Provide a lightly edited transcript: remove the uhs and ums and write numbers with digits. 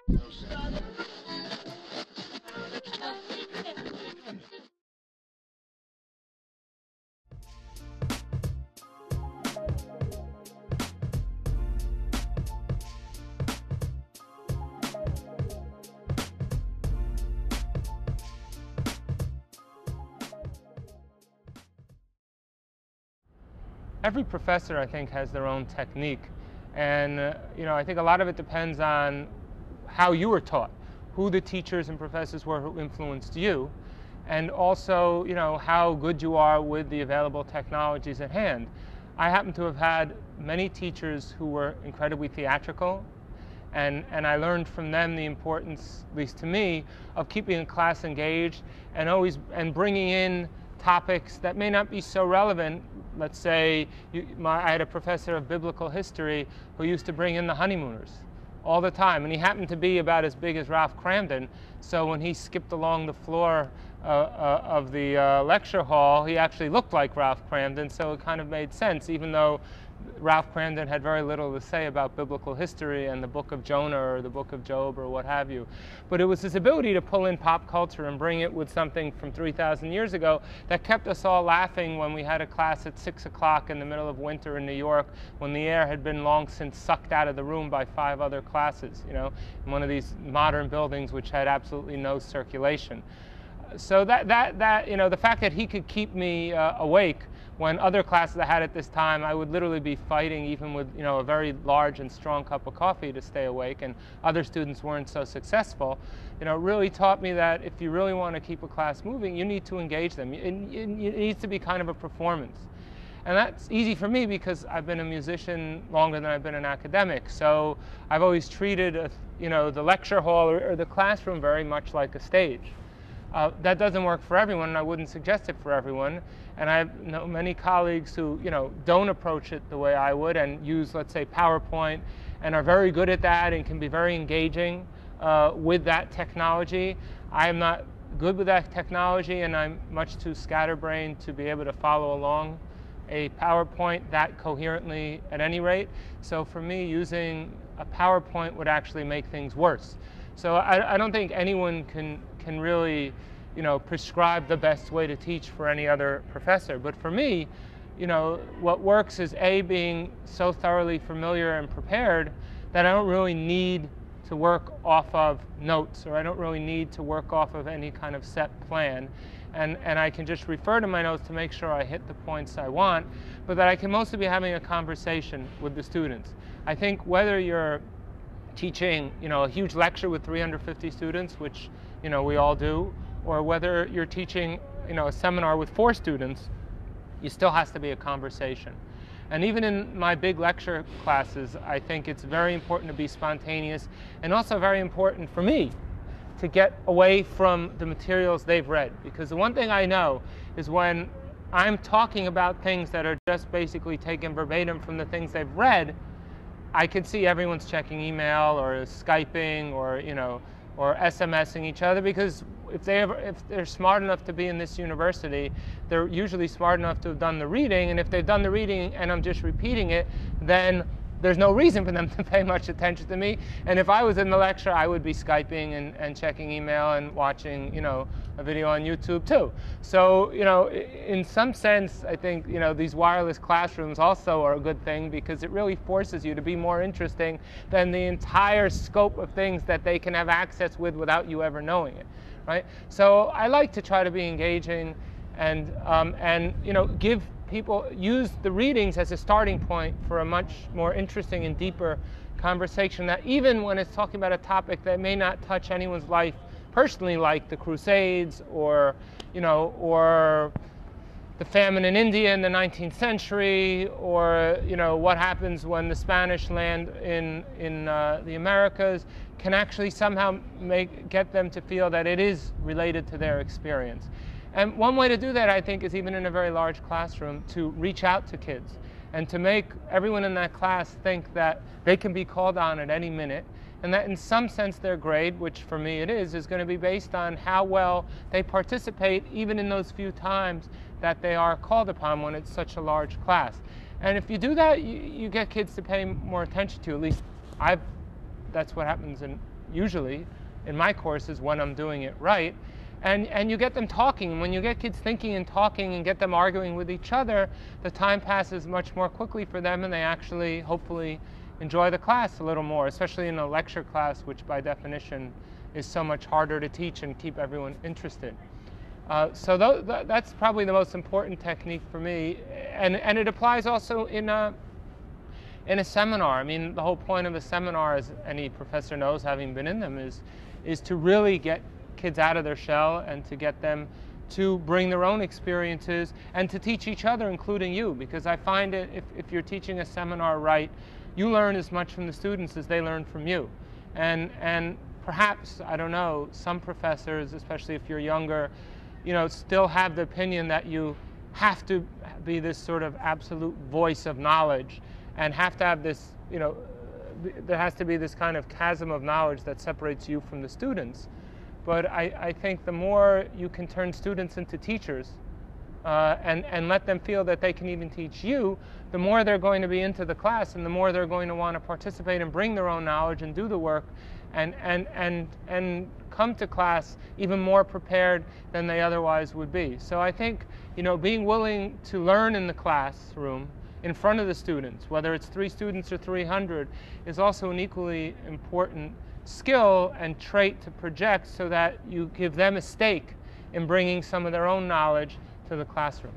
Every professor, I think, has their own technique, and I think a lot of it depends on how you were taught, who the teachers and professors were who influenced you, and also how good you are with the available technologies at hand. I happen to have had many teachers who were incredibly theatrical, and I learned from them the importance, at least to me, of keeping a class engaged and bringing in topics that may not be so relevant. Let's say I had a professor of biblical history who used to bring in the honeymooners all the time, and he happened to be about as big as Ralph Cramden, so when he skipped along the floor of the lecture hall, he actually looked like Ralph Cramden, so it kind of made sense, even though Ralph Cramden had very little to say about biblical history and the book of Jonah or the book of Job or what have you. But it was his ability to pull in pop culture and bring it with something from 3,000 years ago that kept us all laughing when we had a class at 6 o'clock in the middle of winter in New York, when the air had been long since sucked out of the room by 5 other classes, in one of these modern buildings which had absolutely no circulation. So the fact that he could keep me awake when other classes I had at this time, I would literally be fighting even with a very large and strong cup of coffee to stay awake, and other students weren't so successful, really taught me that if you really want to keep a class moving, you need to engage them. It needs to be kind of a performance. And that's easy for me because I've been a musician longer than I've been an academic. So I've always treated the lecture hall or the classroom very much like a stage. That doesn't work for everyone, and I wouldn't suggest it for everyone. And I know many colleagues who don't approach it the way I would and use, let's say, PowerPoint, and are very good at that and can be very engaging with that technology. I am not good with that technology, and I'm much too scatterbrained to be able to follow along a PowerPoint that coherently at any rate. So for me, using a PowerPoint would actually make things worse. So I don't think anyone can really prescribe the best way to teach for any other professor. But for me, what works is being so thoroughly familiar and prepared that I don't really need to work off of notes, or I don't really need to work off of any kind of set plan. And I can just refer to my notes to make sure I hit the points I want, but that I can mostly be having a conversation with the students. I think whether you're teaching a huge lecture with 350 students, which we all do, or whether you're teaching a seminar with 4 students, you still has to be a conversation. And even in my big lecture classes, I think it's very important to be spontaneous, and also very important for me to get away from the materials they've read. Because the one thing I know is when I'm talking about things that are just basically taken verbatim from the things they've read, I can see everyone's checking email or Skyping or or SMSing each other, because if they're smart enough to be in this university, they're usually smart enough to have done the reading, and if they've done the reading and I'm just repeating it, then there's no reason for them to pay much attention to me. And if I was in the lecture, I would be Skyping and checking email and watching, a video on YouTube too. So, in some sense, I think, these wireless classrooms also are a good thing, because it really forces you to be more interesting than the entire scope of things that they can have access with without you ever knowing it, right? So I like to try to be engaging and give people, use the readings as a starting point for a much more interesting and deeper conversation, that even when it's talking about a topic that may not touch anyone's life personally, like the Crusades or the famine in India in the 19th century, or what happens when the Spanish land in the Americas, can actually somehow get them to feel that it is related to their experience. And one way to do that, I think, is even in a very large classroom, to reach out to kids and to make everyone in that class think that they can be called on at any minute, and that in some sense their grade, which for me it is going to be based on how well they participate even in those few times that they are called upon when it's such a large class. And if you do that, you get kids to pay more attention to you. At least that's what happens in usually in my courses when I'm doing it right. And you get them talking. When you get kids thinking and talking and get them arguing with each other, the time passes much more quickly for them, and they actually, hopefully, enjoy the class a little more, especially in a lecture class, which by definition is so much harder to teach and keep everyone interested. So that's probably the most important technique for me, and it applies also in a seminar. I mean, the whole point of a seminar, as any professor knows, having been in them, is to really get kids out of their shell and to get them to bring their own experiences and to teach each other, including you, because I find it, if you're teaching a seminar right, you learn as much from the students as they learn from you. And perhaps, I don't know, some professors, especially if you're younger, still have the opinion that you have to be this sort of absolute voice of knowledge and have to have this, there has to be this kind of chasm of knowledge that separates you from the students. But I think the more you can turn students into teachers and let them feel that they can even teach you, the more they're going to be into the class and the more they're going to want to participate and bring their own knowledge and do the work and come to class even more prepared than they otherwise would be. So I think, being willing to learn in the classroom in front of the students, whether it's 3 students or 300, is also an equally important skill and trait to project so that you give them a stake in bringing some of their own knowledge to the classroom.